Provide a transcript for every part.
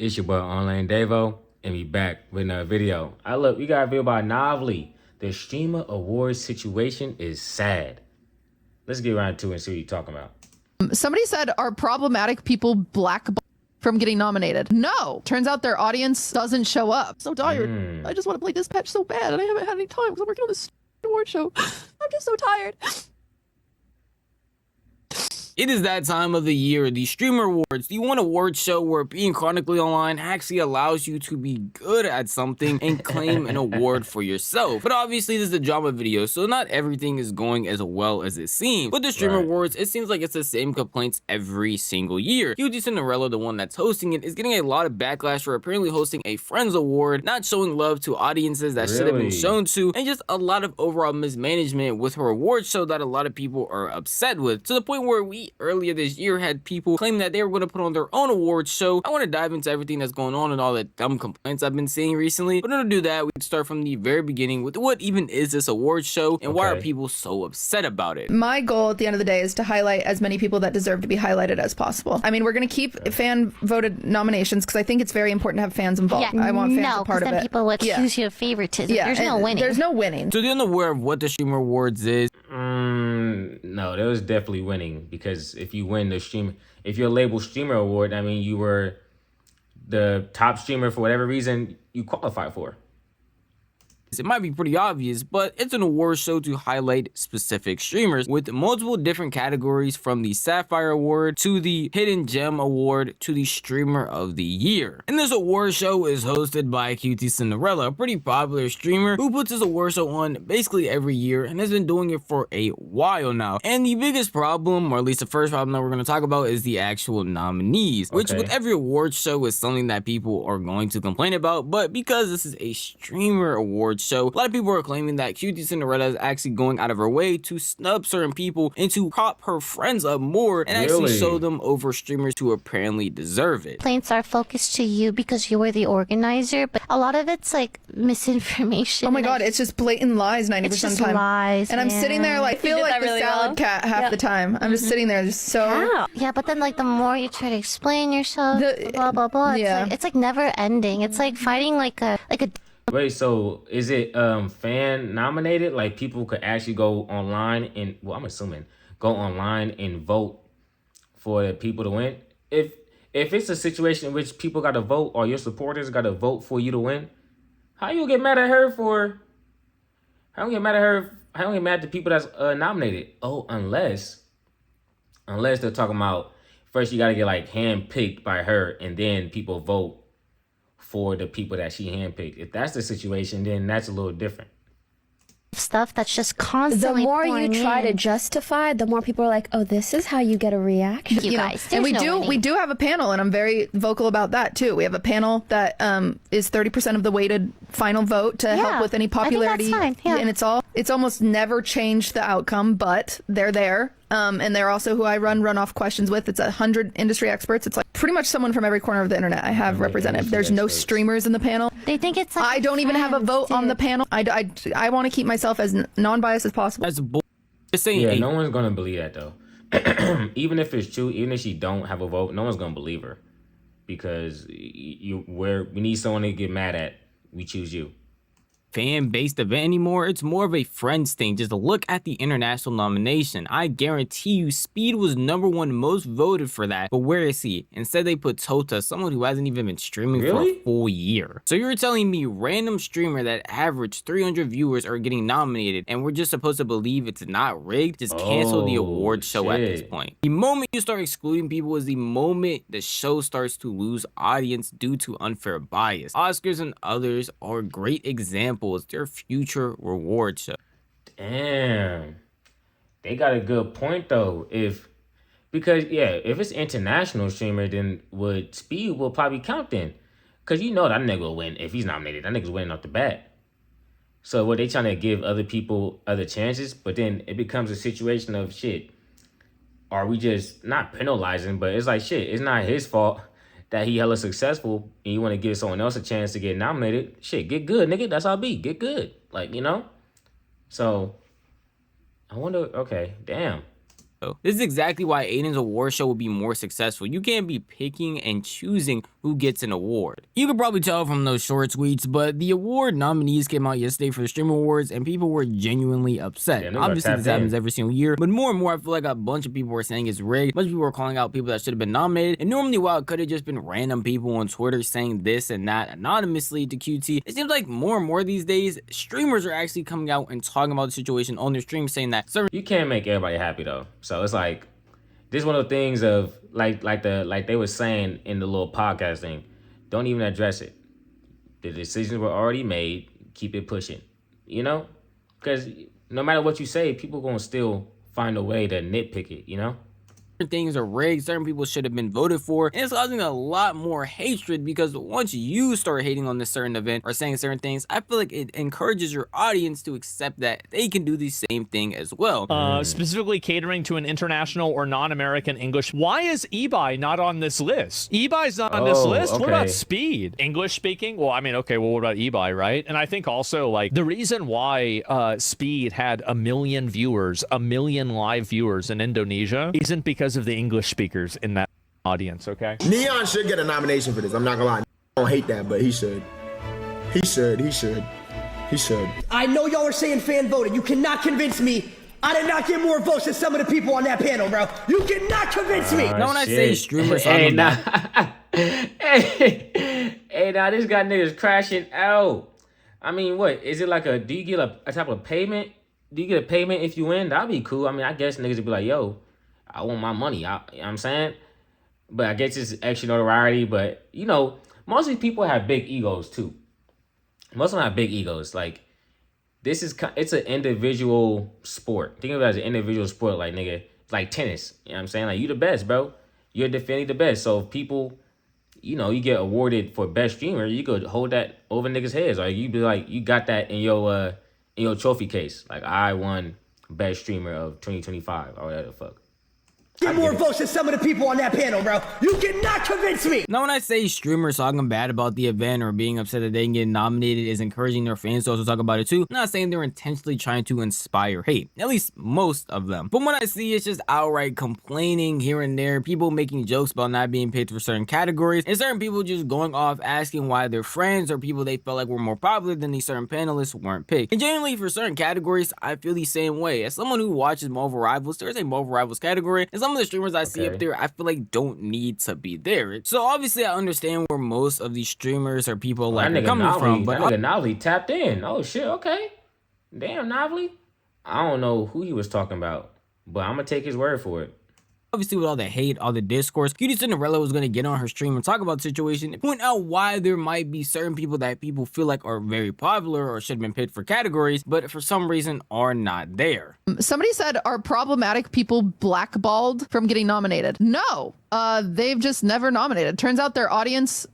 It's your boy Online Davo, and we back with another video. We got a video about Novely. The streamer awards situation is sad. Let's get right to it and see what you're talking about. Somebody said, are problematic people blackballed from getting nominated? No. Turns out their audience doesn't show up. So tired. I just want to play Dispatch so bad, and I haven't had any time because I'm working on this award show. I'm just so tired. It is that time of the year, the Streamer Awards, the one award show where being chronically online actually allows you to be good at something and claim an award for yourself. But obviously this is a drama video, so not everything is going as well as it seems. With the Streamer Awards, it seems like it's the same complaints every single year. QT Cinderella, the one that's hosting it, is getting a lot of backlash for apparently hosting a Friends Award, not showing love to audiences that should have been shown to, and just a lot of overall mismanagement with her award show that a lot of people are upset with, to the point where we earlier this year had people claim that they were going to put on their own awards show. I want to dive into everything that's going on and all the dumb complaints I've been seeing recently, but in order to do that, we can start from the very beginning with what even is this award show and why are people so upset about it. My goal at the end of the day is to highlight as many people that deserve to be highlighted as possible. I mean, we're going to keep fan voted nominations because I think it's very important to have fans involved. I want fans a part of it. Then people will accuse you of favoritism. There's no winning. There's no winning. So you're unaware of what the Streamer Awards is? No, there was definitely winning, because if you win the stream, if you're labeled Streamer Award, I mean, you were the top streamer for whatever reason you qualify for. It might be pretty obvious, but it's an award show to highlight specific streamers with multiple different categories, from the Sapphire Award to the Hidden Gem Award to the Streamer of the Year. And this award show is hosted by QT Cinderella, a pretty popular streamer who puts this award show on basically every year and has been doing it for a while now. And the biggest problem, or at least the first problem that we're going to talk about, is the actual nominees, which with every award show is something that people are going to complain about. But because this is a streamer award show, a lot of people are claiming that QT Cinderella is actually going out of her way to snub certain people and to prop her friends up more and actually show them over streamers who apparently deserve it. Complaints are focused to you because you were the organizer, but a lot of it's like misinformation. Oh my god, it's just blatant lies 90% of the time. Lies, and I'm sitting there like, I feel like the really salad cat half the time. I'm just sitting there just so... Yeah, but then like the more you try to explain yourself, blah, blah, blah, it's like never ending. It's like fighting like a Wait, so is it fan nominated? Like people could actually go online and, well, I'm assuming, go online and vote for the people to win? If it's a situation in which people got to vote, or your supporters got to vote for you to win, how you get mad at her for? How you get mad at her? How you get mad at the people that's nominated? Oh, unless they're talking about first you got to get like handpicked by her, and then people vote for the people that she handpicked. If that's the situation, then that's a little different. Stuff that's just constantly. The more you try to justify, the more people are like, "Oh, this is how you get a reaction." You guys, and we do have a panel, and I'm very vocal about that too. We have a panel that is 30% of the weighted final vote to help with any popularity, I think that's fine. And it's almost never changed the outcome, but they're there. And they're also who I run runoff questions with. It's 100 industry experts. It's like pretty much someone from every corner of the internet I have represented. There's no streamers in the panel. They think it's like I don't even have a vote on the panel. I want to keep myself as non-biased as possible. That's just saying. Yeah, no one's gonna believe that though. Even if it's true, even if she don't have a vote, no one's gonna believe her, because we need someone to get mad at. We choose you. Fan-based event anymore. It's more of a friends thing. Just look at the international nomination. I guarantee you Speed was #1 most voted for that, but where is he? Instead they put Tota, someone who hasn't even been streaming for a full year. So you're telling me random streamer that averaged 300 viewers are getting nominated, and we're just supposed to believe it's not rigged? Just cancel the award show at this point. The moment you start excluding people is the moment the show starts to lose audience due to unfair bias. Oscars and others are great examples. Their future reward show. Damn, they got a good point though. Because if it's international streamer, then Speed will probably count then, because you know that nigga will win if he's nominated. That nigga's winning off the bat. So what they trying to give other people other chances, but then it becomes a situation of shit. Are we just not penalizing? But it's like shit. It's not his fault that he hella successful, and you want to give someone else a chance to get nominated. Shit, get good, nigga. That's how it be. Get good. Like, you know? So, I wonder, okay, damn. This is exactly why Aiden's award show will be more successful. You can't be picking and choosing who gets an award. You could probably tell from those short tweets, but the award nominees came out yesterday for the Streamer Awards, and people were genuinely upset. Yeah, Obviously, this happens every single year, but more and more, I feel like a bunch of people were saying it's rigged. A bunch of people were calling out people that should have been nominated, and normally, while it could have just been random people on Twitter saying this and that anonymously to QT, it seems like more and more these days, streamers are actually coming out and talking about the situation on their stream, saying that certain You can't make everybody happy though. So it's like this is one of the things of like they were saying in the little podcast thing. Don't even address it. The decisions were already made. Keep it pushing. You know, because no matter what you say, people gonna still find a way to nitpick it. You know. things are rigged, certain people should have been voted for, and it's causing a lot more hatred because once you start hating on this certain event or saying certain things, I feel like it encourages your audience to accept that they can do the same thing as well. Specifically catering to an international or non-American English. Why is eBay not on this list? eBay's not on this list. Okay. What about Speed? English speaking? Well, I mean, okay, well, what about eBay, right? And I think also, like, the reason why Speed had 1 million viewers, 1 million live viewers in Indonesia isn't because of the English speakers in that audience, okay? Neon should get a nomination for this. I'm not gonna lie. I don't hate that, but he should. He should. He should. He should. I know y'all are saying fan voted. You cannot convince me. I did not get more votes than some of the people on that panel, bro. You cannot convince me. Now when I say streamers, hey, nah. hey, nah, this got niggas crashing out. I mean, what is it like? Do you get a type of payment? Do you get a payment if you win? That'd be cool. I mean, I guess niggas would be like, yo, I want my money. You know what I'm saying? But I guess it's extra notoriety. But, you know, most of these people have big egos, too. Most of them have big egos. Like, it's an individual sport. Think of it as an individual sport, like, nigga, it's like tennis. You know what I'm saying? Like, you the best, bro. You're definitely the best. So if people, you know, you get awarded for best streamer, you could hold that over niggas' heads. Like, you be like, you got that in your trophy case. Like, I won best streamer of 2025 or whatever the fuck. Get more votes than some of the people on that panel, bro. You cannot convince me. Now, when I say streamers talking bad about the event or being upset that they didn't get nominated is encouraging their fans to also talk about it too, I'm not saying they're intentionally trying to inspire hate. At least most of them. But what I see is just outright complaining here and there, people making jokes about not being picked for certain categories, and certain people just going off asking why their friends or people they felt like were more popular than these certain panelists weren't picked. And generally for certain categories, I feel the same way. As someone who watches Marvel Rivals, there's a Marvel Rivals category, and some of the streamers I see up there, I feel like don't need to be there. So obviously I understand where most of these streamers or people like are coming from, but that nigga Novely tapped in. Oh shit, okay. Damn, Novely. I don't know who he was talking about, but I'm gonna take his word for it. Obviously, with all the hate, all the discourse, Cutie Cinderella was going to get on her stream and talk about the situation and point out why there might be certain people that people feel like are very popular or should have been picked for categories, but for some reason are not there. Somebody said, are problematic people blackballed from getting nominated? No, they've just never nominated. Turns out their audience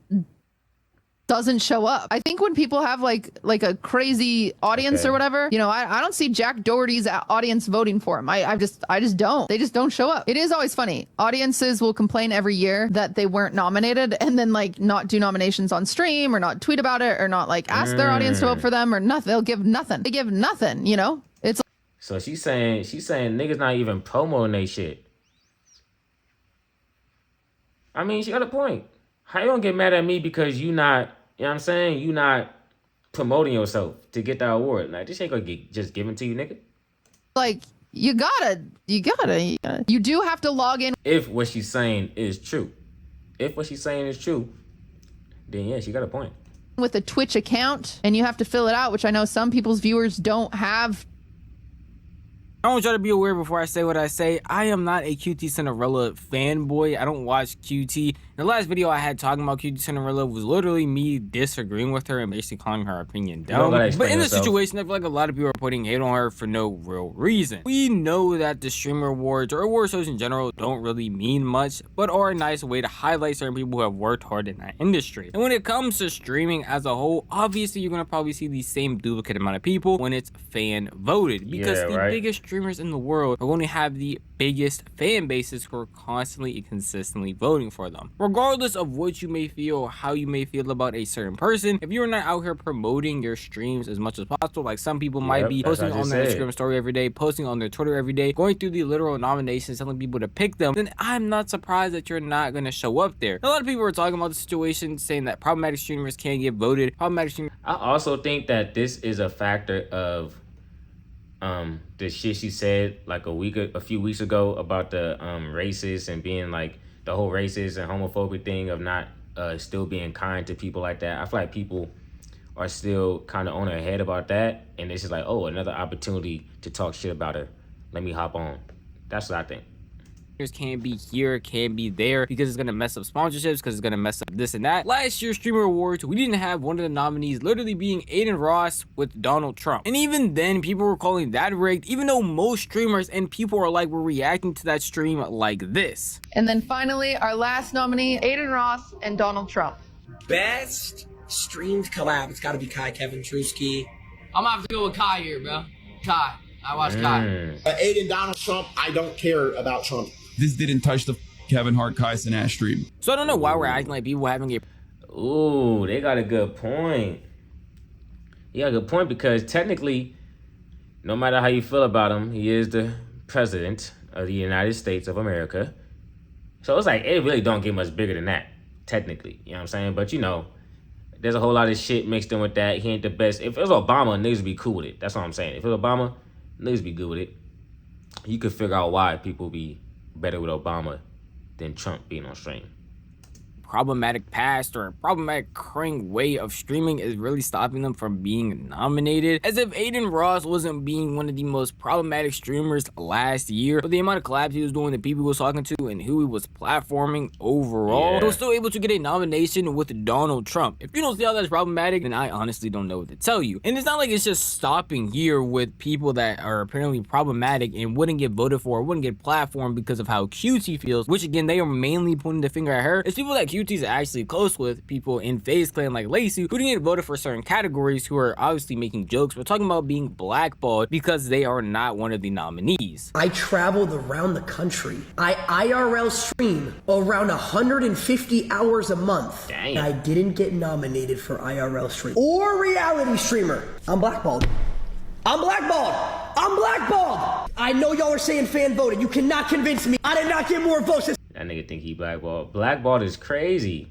doesn't show up. I think when people have like a crazy audience or whatever, you know, I don't see Jack Doherty's audience voting for him. I just don't. They just don't show up. It is always funny. Audiences will complain every year that they weren't nominated and then like not do nominations on stream or not tweet about it or not like ask their audience to vote for them or nothing. They'll give nothing. They give nothing, you know? It's So she's saying niggas not even promoting they shit. I mean, she got a point. How you gonna get mad at me because you not, you know what I'm saying? You not promoting yourself to get that award. Like, this ain't gonna get just given to you, nigga. like, you do have to log in. If what she's saying is true. Then yeah, she got a point. With a Twitch account and you have to fill it out, which I know some people's viewers don't have. I want y'all to be aware before I say what I say, I am not a QT Cinderella fanboy. I don't watch QT. The last video I had talking about QT Cinderella was literally me disagreeing with her and basically calling her opinion dumb. But in this situation, I feel like a lot of people are putting hate on her for no real reason. We know that the streamer awards or award shows in general don't really mean much, but are a nice way to highlight certain people who have worked hard in that industry. And when it comes to streaming as a whole, obviously you're gonna probably see the same duplicate amount of people when it's fan voted, because the biggest streamers in the world are going to have the biggest fan bases who are constantly and consistently voting for them. Regardless of what you may feel or how you may feel about a certain person, if you're not out here promoting your streams as much as possible, like some people might be posting on their Instagram story every day, posting on their Twitter every day, going through the literal nominations, telling people to pick them, then I'm not surprised that you're not going to show up there. A lot of people are talking about the situation, saying that problematic streamers can't get voted. I also think that this is a factor of the shit she said like a few weeks ago about the racist and being like the whole racist and homophobic thing of not still being kind to people like that. I feel like people are still kind of on her head about that, and it's just like, oh, another opportunity to talk shit about her. Let me hop on. That's what I think. Can't be here, can't be there, because it's gonna mess up sponsorships, because it's gonna mess up this and that. Last year's Streamer Awards, we didn't have one of the nominees literally being Aiden Ross with Donald Trump, and even then people were calling that rigged, even though most streamers and people are like, we're reacting to that stream like this. And then finally, our last nominee, Aiden Ross and Donald Trump. Best streamed collab. It's got to be Kai Kevin Trusky. I'm gonna have to go with Kai here, bro. Kai. I watch Kai. Aiden, Donald Trump, I don't care about Trump. This didn't touch the Kevin Hart Kai Cenat stream. So I don't know why we're acting like people having a... Ooh, they got a good point. He got a good point, because technically, no matter how you feel about him, he is the president of the United States of America. So it's like, it really don't get much bigger than that, technically. You know what I'm saying? But you know, there's a whole lot of shit mixed in with that. He ain't the best. If it was Obama, niggas would be cool with it. That's what I'm saying. If it was Obama, niggas would be good with it. You could figure out why people be better with Obama than Trump being on stream. Problematic past or a problematic current way of streaming is really stopping them from being nominated. As if Aiden Ross wasn't being one of the most problematic streamers last year, but the amount of collabs he was doing, the people he was talking to, and who he was platforming overall, he was still able to get a nomination with Donald Trump. If you don't see how that's problematic, then I honestly don't know what to tell you. And it's not like it's just stopping here with people that are apparently problematic and wouldn't get voted for or wouldn't get platformed because of how cute he feels, which again, they are mainly pointing the finger at her. It's people that QT's actually close with, people in FaZe Clan like Lacey, who didn't get voted for certain categories, who are obviously making jokes. We're talking about being blackballed because they are not one of the nominees. I traveled around the country. I IRL stream around 150 hours a month. Damn. I didn't get nominated for IRL stream or reality streamer. I'm blackballed. I'm blackballed. I'm blackballed. I know y'all are saying fan voted. You cannot convince me. I did not get more votes. That nigga think he blackballed. Blackballed is crazy.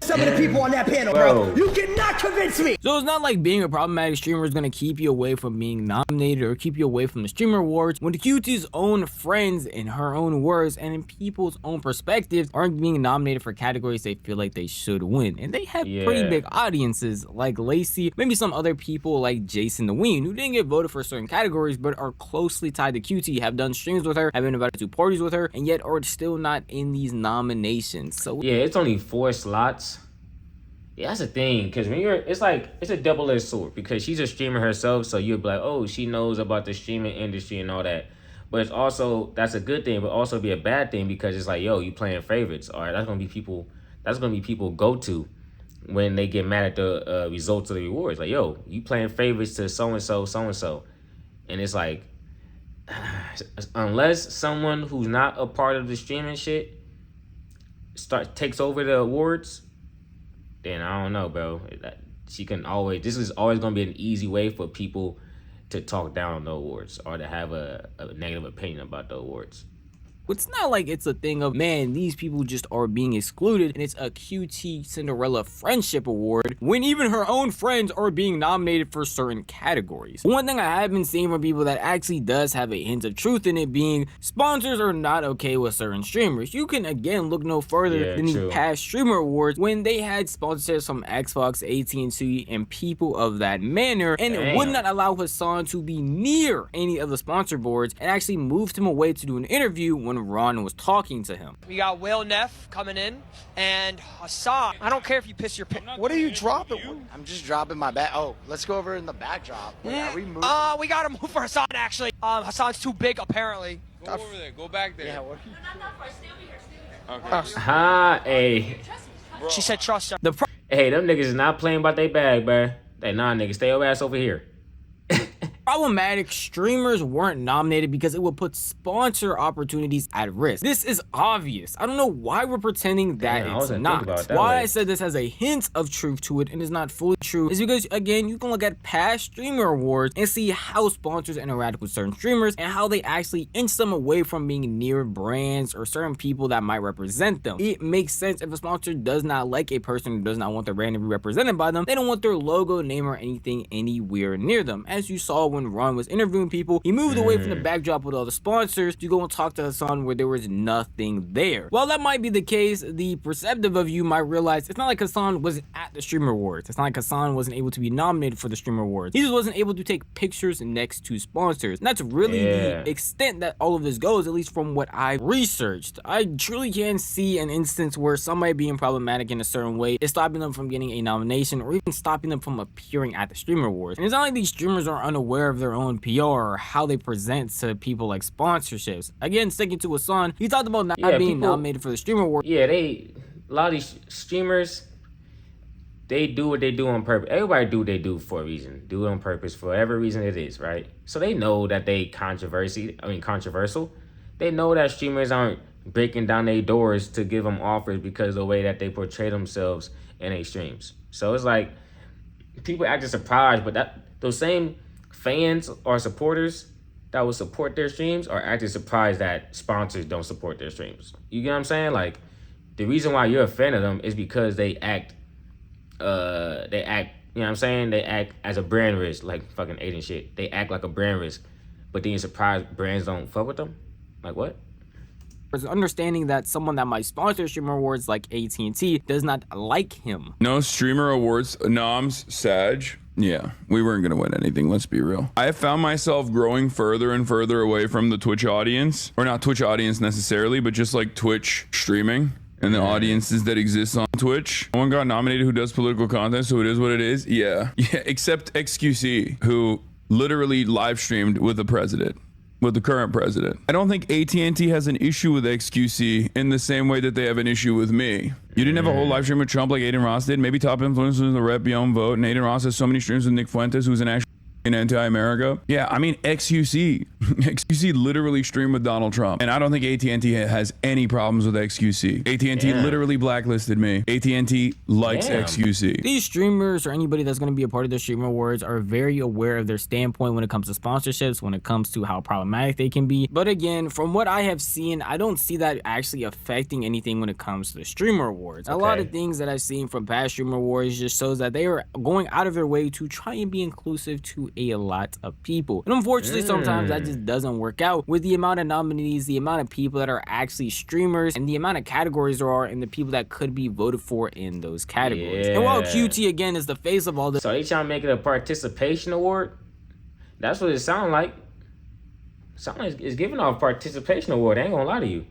Some of the people on that panel, bro. You cannot convince me. So it's not like being a problematic streamer is going to keep you away from being nominated or keep you away from the Streamer Awards when the QT's own friends, in her own words and in people's own perspectives, aren't being nominated for categories they feel like they should win. And they have pretty big audiences like Lacey, maybe some other people like Jason the Ween, who didn't get voted for certain categories but are closely tied to QT, have done streams with her, have been invited to parties with her, and yet are still not in these nominations. So yeah, it's only 4 slots. Yeah, that's the thing, because when it's a double-edged sword, because she's a streamer herself, so you'll be like, oh, she knows about the streaming industry and all that. But it's also, that's a good thing, but also be a bad thing, because it's like, yo, you playing favorites. All right, that's gonna be people go to when they get mad at the results of the awards. Like, yo, you playing favorites to so-and-so, so-and-so. And it's like, unless someone who's not a part of the streaming shit takes over the awards, then I don't know, bro. This is always gonna be an easy way for people to talk down on the awards or to have a negative opinion about the awards. It's not like it's a thing of, man, these people just are being excluded and it's a QT Cinderella Friendship Award when even her own friends are being nominated for certain categories. One thing I have been seeing from people that actually does have a hint of truth in it being sponsors are not okay with certain streamers. You can again look no further than the past Streamer Awards when they had sponsors from Xbox, AT&T, and people of that manner, and it would not allow Hassan to be near any of the sponsor boards and actually moved him away to do an interview when Ron was talking to him. We got Will Neff coming in and Hassan. I don't care if you piss your pants. What are you dropping? I'm just dropping my bag. Oh, let's go over in the backdrop. Yeah. We gotta move for Hassan actually. Hassan's too big apparently. Go over there. Go back there. Yeah, what? Hey. She said trust her. Hey, them niggas is not playing about their bag, bruh. Nah, niggas, stay your ass over here. problematic, streamers weren't nominated because it would put sponsor opportunities at risk. This is obvious. I don't know why we're pretending that it's not. Why I said this has a hint of truth to it and is not fully true is because, again, you can look at past streamer awards and see how sponsors interact with certain streamers and how they actually inch them away from being near brands or certain people that might represent them. It makes sense if a sponsor does not like a person who does not want their brand to be represented by them. They don't want their logo, name, or anything anywhere near them. As you saw when Ron was interviewing people, he moved away from the backdrop with all the sponsors to go and talk to Hasan where there was nothing there. While that might be the case, the perceptive of you might realize it's not like Hasan wasn't at the Streamer Awards. It's not like Hasan wasn't able to be nominated for the Streamer Awards. He just wasn't able to take pictures next to sponsors. And that's really the extent that all of this goes, at least from what I researched. I truly can't see an instance where somebody being problematic in a certain way is stopping them from getting a nomination or even stopping them from appearing at the Streamer Awards. And it's not like these streamers are unaware of their own PR or how they present to people like sponsorships. Again, sticking to Hasan, he talked about not being nominated for the Streamer Awards. Yeah, a lot of these streamers, they do what they do on purpose. Everybody do what they do for a reason. Do it on purpose for whatever reason it is, right? So they know that they controversial. They know that streamers aren't breaking down their doors to give them offers because of the way that they portray themselves in their streams. So it's like people acting surprised, but those same fans or supporters that will support their streams are acting surprised that sponsors don't support their streams. You get what I'm saying? Like, the reason why you're a fan of them is because they act, you know what I'm saying? They act as a brand risk, like fucking Aiden shit. They act like a brand risk, but then you're surprised brands don't fuck with them? Like, what? Understanding that someone that might sponsor Streamer Awards like AT&T does not like him. No Streamer Awards, noms, Sag. Yeah, we weren't going to win anything, let's be real. I have found myself growing further and further away from the Twitch audience. Or not Twitch audience necessarily, but just like Twitch streaming and the audiences that exist on Twitch. No one got nominated who does political content, so it is what it is. Yeah, except XQC, who literally live streamed with the president. With the current president. I don't think AT&T has an issue with XQC in the same way that they have an issue with me. You didn't have a whole live stream with Trump like Aiden Ross did. Maybe top influencers in the rep beyond vote. And Aiden Ross has so many streams with Nick Fuentes, who's an actual anti-America. Yeah, I mean, XQC literally streamed with Donald Trump. And I don't think AT&T has any problems with XQC. AT&T literally blacklisted me. AT&T likes XQC. These streamers or anybody that's going to be a part of the Streamer Awards are very aware of their standpoint when it comes to sponsorships, when it comes to how problematic they can be. But again, from what I have seen, I don't see that actually affecting anything when it comes to the Streamer Awards. A lot of things that I've seen from past Streamer Awards just shows that they are going out of their way to try and be inclusive to a lot of people. And unfortunately, sometimes that just doesn't work out with the amount of nominees, the amount of people that are actually streamers, and the amount of categories there are, and the people that could be voted for in those categories. And while QT, again, is the face of all this. So they trying to make it a participation award? That's what it sounds like. Sounds like it's giving off participation award. I ain't gonna lie to you.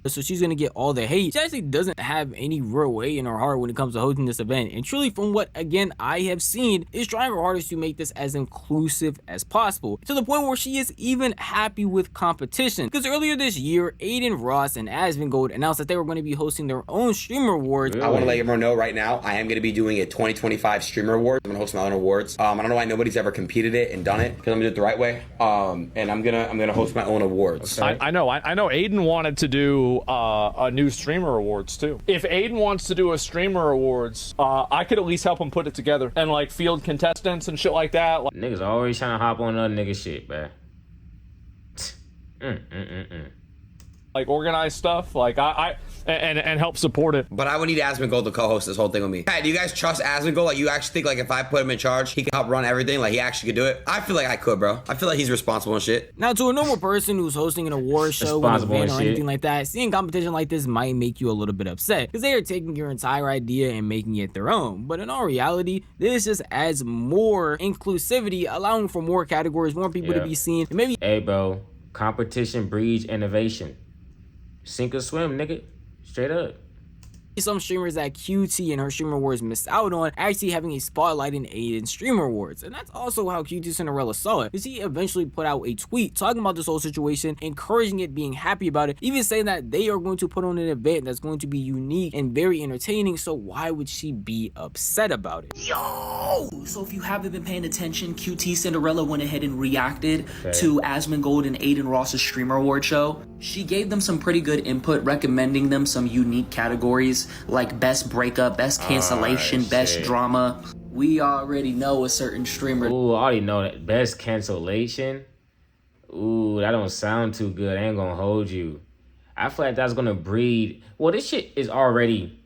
So she's gonna get all the hate. She actually doesn't have any real weight in her heart when it comes to hosting this event. And truly, from what again I have seen, is trying her hardest to make this as inclusive as possible, to the point where she is even happy with competition. Because earlier this year, Aiden Ross and Asmongold announced that they were going to be hosting their own Streamer Awards. I want to let everyone know right now, I am going to be doing a 2025 Streamer Awards. I'm going to host my own awards. I don't know why nobody's ever competed it and done it, because I'm going to do it the right way. And I'm gonna host my own awards. I know Aiden wanted to do a new Streamer Awards too. If Aiden wants to do a Streamer Awards, I could at least help him put it together and like field contestants and shit like that. Niggas always trying to hop on other nigga shit, man. Like organize stuff, like and help support it. But I would need Asmongold to co-host this whole thing with me. Hey, do you guys trust Asmongold? Like, you actually think like if I put him in charge, he can help run everything? Like, he actually could do it? I feel like I could, bro. I feel like he's responsible and shit. Now, to a normal person who's hosting an award show, an event, or anything like that, seeing competition like this might make you a little bit upset, because they are taking your entire idea and making it their own. But in all reality, this just adds more inclusivity, allowing for more categories, more people to be seen. And maybe, hey, bro, competition breeds innovation. Sink or swim, nigga. Straight up. some streamers that QT and her Streamer Awards missed out on actually having a spotlight in Aiden's Streamer Awards. And that's also how QT Cinderella saw it, because he eventually put out a tweet talking about this whole situation, encouraging it, being happy about it, even saying that they are going to put on an event that's going to be unique and very entertaining, so why would she be upset about it? Yo! So if you haven't been paying attention, QT Cinderella went ahead and reacted to Asmongold and Aiden Ross's Streamer Award show. She gave them some pretty good input, recommending them some unique categories like best breakup, best cancellation, best drama. We already know a certain streamer. Ooh, I already know that. Best cancellation? Ooh, that don't sound too good. I ain't gonna hold you. I feel like that's gonna breed. Well, this shit is already,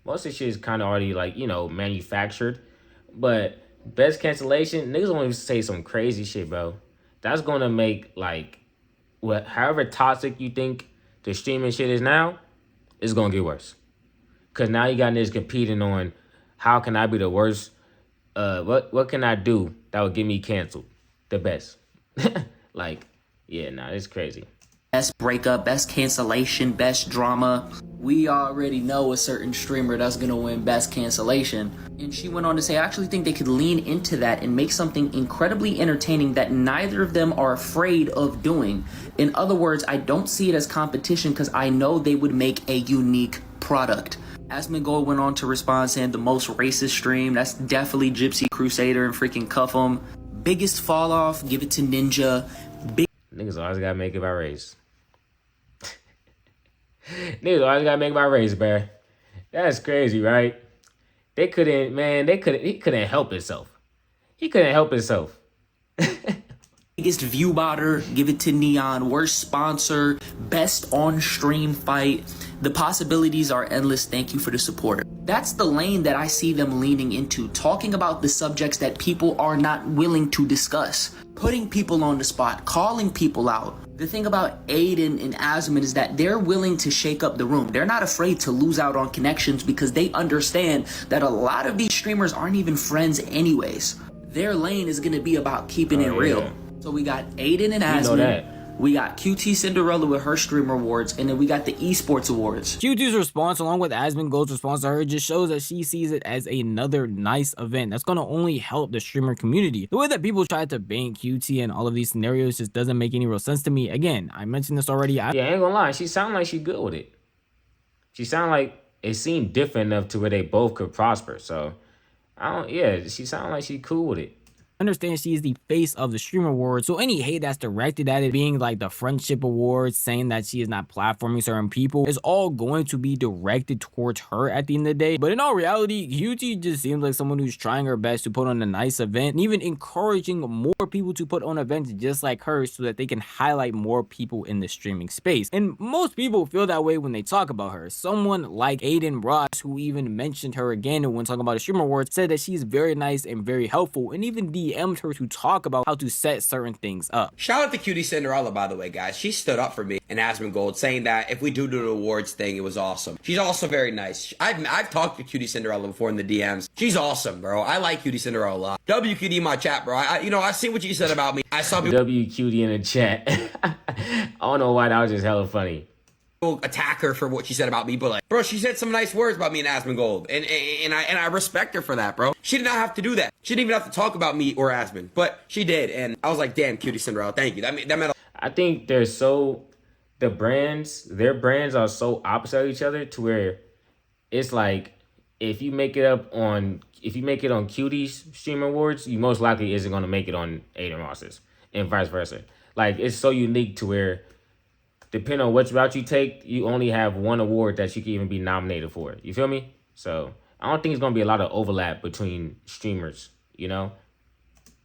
most of this shit is kind of already like, you know, manufactured. But best cancellation, niggas want to say some crazy shit, bro. That's gonna make like, what, however toxic you think the streaming shit is now, it's gonna get worse. Cause now you got niggas competing on how can I be the worst. What can I do that would get me canceled the best? Like, yeah, nah, it's crazy. Best breakup, best cancellation, best drama. We already know a certain streamer that's gonna win best cancellation. And she went on to say, I actually think they could lean into that and make something incredibly entertaining that neither of them are afraid of doing. In other words, I don't see it as competition because I know they would make a unique product. Asmongold went on to respond saying the most racist stream, that's definitely Gypsy Crusader and freaking Cuff 'em. Biggest fall off, give it to Ninja. Niggas always gotta make it by race. Niggas always gotta make it by race, bruh. That's crazy, right? He couldn't help himself. He couldn't help himself. Biggest view botter, give it to Neon. Worst sponsor, best on-stream fight. The possibilities are endless. Thank you for the support. That's the lane that I see them leaning into, talking about the subjects that people are not willing to discuss, putting people on the spot, calling people out. The thing about Aiden and Asmon is that they're willing to shake up the room. They're not afraid to lose out on connections because they understand that a lot of these streamers aren't even friends anyways. Their lane is going to be about keeping it real. Yeah. So we got Aiden and Asmon. You know that. We got QT Cinderella with her Streamer Awards, and then we got the Esports Awards. QT's response, along with Asmongold's response to her, just shows that she sees it as another nice event that's going to only help the streamer community. The way that people try to bank QT in all of these scenarios just doesn't make any real sense to me. Again, I mentioned this already. Yeah, I ain't gonna lie. She sound like she good with it. She sound like it seemed different enough to where they both could prosper. So, she sound like she cool with it. Understand she is the face of the Streamer Awards, so any hate that's directed at it being like the Friendship Awards, saying that she is not platforming certain people, is all going to be directed towards her at the end of the day. But in all reality, QT just seems like someone who's trying her best to put on a nice event and even encouraging more people to put on events just like her so that they can highlight more people in the streaming space. And most people feel that way when they talk about her. Someone like Aiden Ross, who even mentioned her again when talking about the Streamer Awards, said that she's very nice and very helpful, and even DM'd her to talk about how to set certain things up. Shout out to QT Cinderella, by the way, guys. She stood up for me and Asmongold, saying that if we do the awards thing, it was awesome. She's also very nice. I've talked to QT Cinderella before in the DMs. She's awesome, bro. I like QT Cinderella a lot. WQD in my chat, bro. I see what you said about me. I saw people WQD in the chat. I don't know why, that was just hella funny. Attack her for what she said about me, but like, bro, she said some nice words about me and Asmongold, and I respect her for that, bro. She did not have to do that. She didn't even have to talk about me or Asmon, but she did, and I was like, damn, QT Cinderella, thank you. That meant. I think their brands are so opposite of each other to where it's like if you make it on QT's Streamer Awards, you most likely isn't gonna make it on Aiden Ross's, and vice versa. Like, it's so unique to where, depending on which route you take, you only have one award that you can even be nominated for. You feel me? So I don't think it's going to be a lot of overlap between streamers, you know?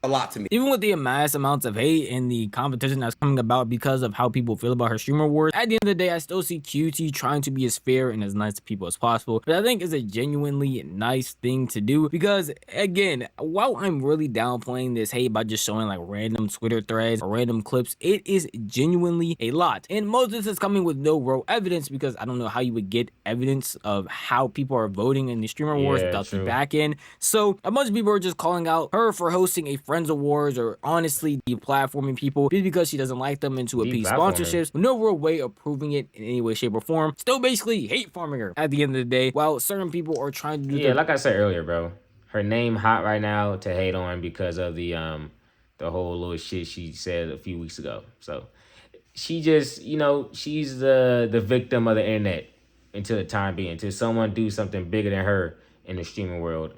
A lot to me. Even with the mass amounts of hate and the competition that's coming about because of how people feel about her Streamer Awards, at the end of the day, I still see QT trying to be as fair and as nice to people as possible. But I think it's a genuinely nice thing to do because, again, while I'm really downplaying this hate by just showing like random Twitter threads or random clips, it is genuinely a lot. And most of this is coming with no real evidence because I don't know how you would get evidence of how people are voting in the Streamer Awards without the back end. So a bunch of people are just calling out her for hosting a friend Friends Awards or honestly deplatforming people just because she doesn't like them and to appease sponsorships with no real way of proving it in any way, shape, or form. Still basically hate farming her at the end of the day, while certain people are trying to do like I said earlier, bro. Her name hot right now to hate on because of the whole little shit she said a few weeks ago. So she just, she's the victim of the internet until the time being, until someone do something bigger than her in the streaming world,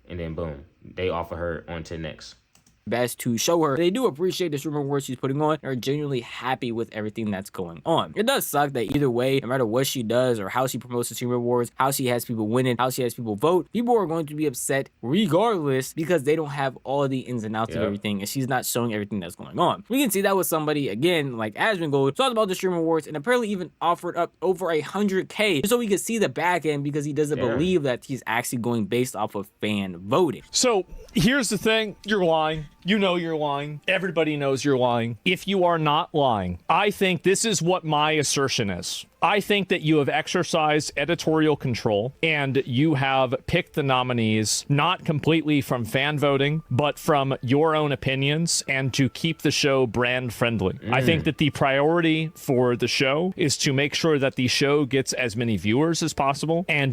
and then boom, they offer her on to the next. Best to show her they do appreciate the streamer awards she's putting on and are genuinely happy with everything that's going on. It does suck that either way, no matter what she does or how she promotes the streamer awards, how she has people winning, how she has people vote, people are going to be upset regardless because they don't have all of the ins and outs of everything and she's not showing everything that's going on. We can see that with somebody again like Asmongold talked about the streamer awards and apparently even offered up over 100K so we could see the back end because he doesn't believe that he's actually going based off of fan voting. So here's the thing, you're lying. You know you're lying. Everybody knows you're lying. If you are not lying, I think this is what my assertion is. I think that you have exercised editorial control and you have picked the nominees not completely from fan voting, but from your own opinions and to keep the show brand friendly. I think that the priority for the show is to make sure that the show gets as many viewers as possible. And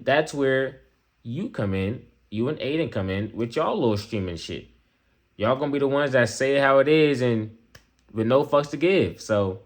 that's where you come in. You and Aiden come in with y'all little streaming shit. Y'all gonna be the ones that say how it is and with no fucks to give. So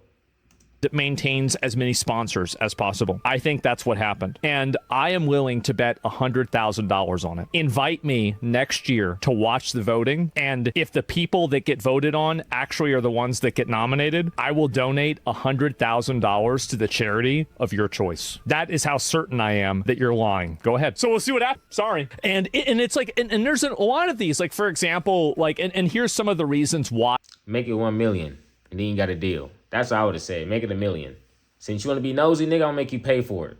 that maintains as many sponsors as possible. I think that's what happened. And I am willing to bet $100,000 on it. Invite me next year to watch the voting. And if the people that get voted on actually are the ones that get nominated, I will donate $100,000 to the charity of your choice. That is how certain I am that you're lying. Go ahead. So we'll see what happens. Sorry. And it's like, and there's a lot of these, like, for example, like, and here's some of the reasons why. Make it 1 million and then you got a deal. That's what I would have said. Make it 1 million. Since you want to be nosy, nigga, I'll make you pay for it.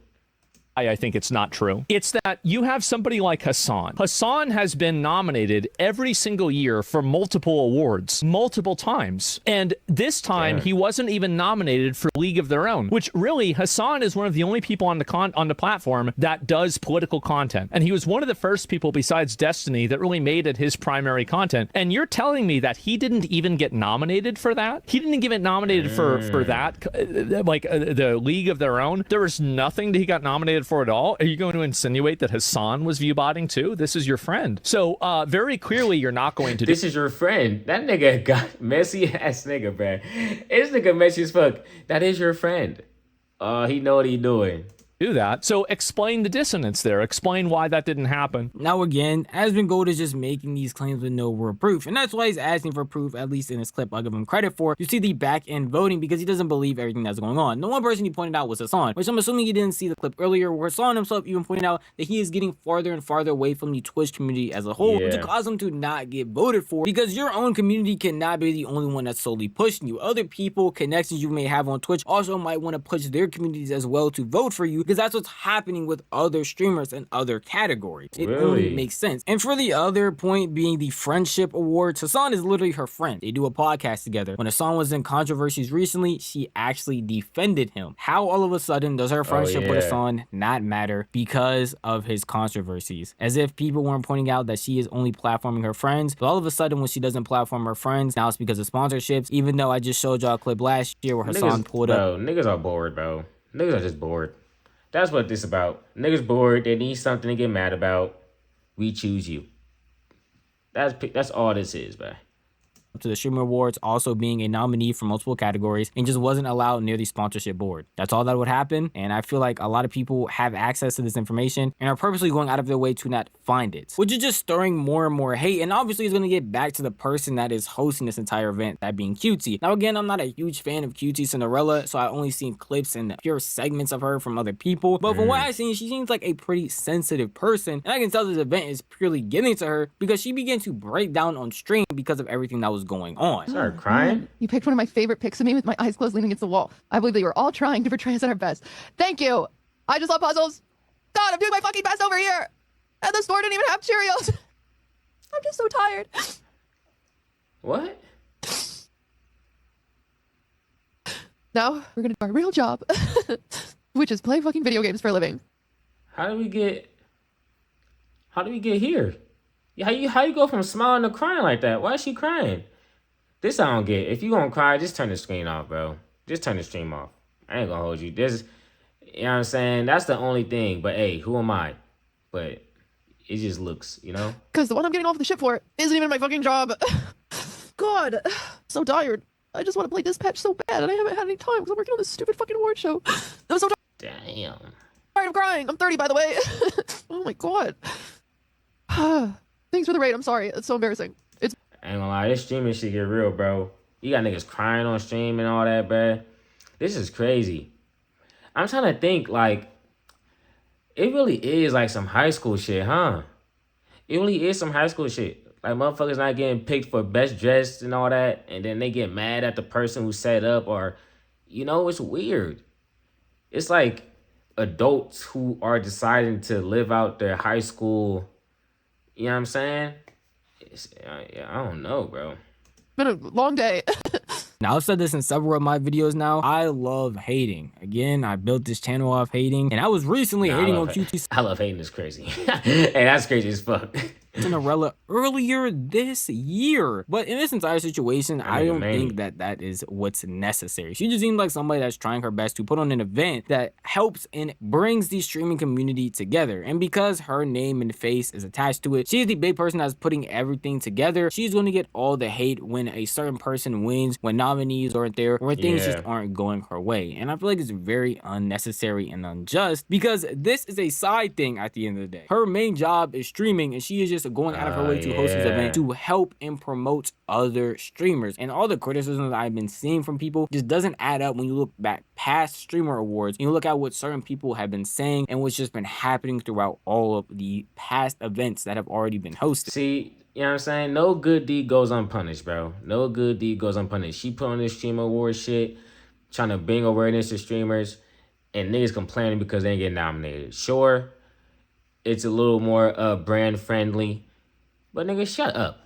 I think it's not true. It's that you have somebody like Hassan. Hassan has been nominated every single year for multiple awards, multiple times. And this time he wasn't even nominated for League of Their Own, which really Hassan is one of the only people on the platform that does political content. And he was one of the first people besides Destiny that really made it his primary content. And you're telling me that he didn't even get nominated for that? He didn't get nominated for that, like the League of Their Own. There was nothing that he got nominated for at all. Are you going to insinuate that Hassan was viewbotting too? This is your friend. So very clearly you're not going to This is your friend. That nigga got messy ass nigga, bruh. This nigga messy as fuck. That is your friend. He know what he doing. Do that. So explain the dissonance there. Explain why that didn't happen. Now again, Asmongold is just making these claims with no real proof, and that's why he's asking for proof, at least in his clip. I'll give him credit for. You see the back end voting because he doesn't believe everything that's going on. The one person he pointed out was Hassan, which I'm assuming you didn't see the clip earlier where Hassan himself even pointed out that he is getting farther and farther away from the Twitch community as a whole, to cause him to not get voted for, because your own community cannot be the only one that's solely pushing you. Other people, connections you may have on Twitch also might want to push their communities as well to vote for you, because that's what's happening with other streamers and other categories. It only makes sense. And for the other point being the friendship awards, Hassan is literally her friend. They do a podcast together. When Hassan was in controversies recently, she actually defended him. How all of a sudden does her friendship with Hassan not matter because of his controversies? As if people weren't pointing out that she is only platforming her friends, but all of a sudden when she doesn't platform her friends, now it's because of sponsorships, even though I just showed y'all a clip last year where Hassan pulled up. Niggas are bored, bro. Niggas are just bored. That's what this about. Niggas bored. They need something to get mad about. We choose you. That's all this is, bro. To the Streamer Awards, also being a nominee for multiple categories, and just wasn't allowed near the sponsorship board. That's all that would happen, and I feel like a lot of people have access to this information and are purposely going out of their way to not find it, which is just stirring more and more hate, and obviously is going to get back to the person that is hosting this entire event, that being Cutie. Now again, I'm not a huge fan of Cutie Cinderella, so I only seen clips and pure segments of her from other people, but from what I've seen, she seems like a pretty sensitive person, and I can tell this event is purely getting to her because she began to break down on stream because of everything that was going on. Start crying. You picked one of my favorite pics of me with my eyes closed leaning against the wall. I believe that you were all trying to portray us at our best. Thank you. I just love puzzles. God, I'm doing my fucking best over here. And the store didn't even have Cheerios. I'm just so tired. What? Now we're gonna do our real job, which is play fucking video games for a living. How do we get here? How you go from smiling to crying like that? Why is she crying? This I don't get. If you gonna cry, just turn the screen off, bro. Just turn the stream off. I ain't gonna hold you. You know what I'm saying? That's the only thing. But hey, who am I? But it just looks, you know? Because the one I'm getting off the ship for isn't even my fucking job. God, so tired. I just want to play Dispatch so bad, and I haven't had any time because I'm working on this stupid fucking award show. I'm so Damn. tired of crying. I'm 30, by the way. Oh my god. Thanks for the raid. I'm sorry. It's so embarrassing. I ain't gonna lie, this streaming shit get real, bro. You got niggas crying on stream and all that, bro. This is crazy. I'm trying to think, like, it really is like some high school shit, huh? It really is some high school shit. Like, motherfuckers not getting picked for best dressed and all that, and then they get mad at the person who set up, or, you know, it's weird. It's like adults who are deciding to live out their high school, you know what I'm saying? I don't know, bro. Been a long day. Now, I've said this in several of my videos now. I love hating. Again, I built this channel off hating, and I was recently hating on QT. I love hating is crazy. Hey, that's crazy as fuck. Cinderella earlier this year. But in this entire situation, I don't think that is what's necessary. She just seemed like somebody that's trying her best to put on an event that helps and brings the streaming community together. And because her name and face is attached to it, she's the big person that's putting everything together. She's going to get all the hate when a certain person wins, when nominees aren't there, or things just aren't going her way. And I feel like it's very unnecessary and unjust because this is a side thing at the end of the day. Her main job is streaming, and she is just going out of her way to host this event to help and promote other streamers. And all the criticism that I've been seeing from people just doesn't add up when you look back past streamer awards and you look at what certain people have been saying and what's just been happening throughout all of the past events that have already been hosted. See, you know what I'm saying? No good deed goes unpunished, bro. No good deed goes unpunished. She put on this streamer award shit, trying to bring awareness to streamers, and niggas complaining because they didn't get nominated. Sure, it's a little more brand friendly, but nigga, shut up.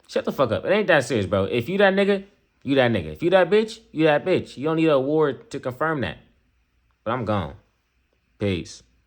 Shut the fuck up. It ain't that serious, bro. If you that nigga, you that nigga. If you that bitch, you that bitch. You don't need an award to confirm that. But I'm gone. Peace.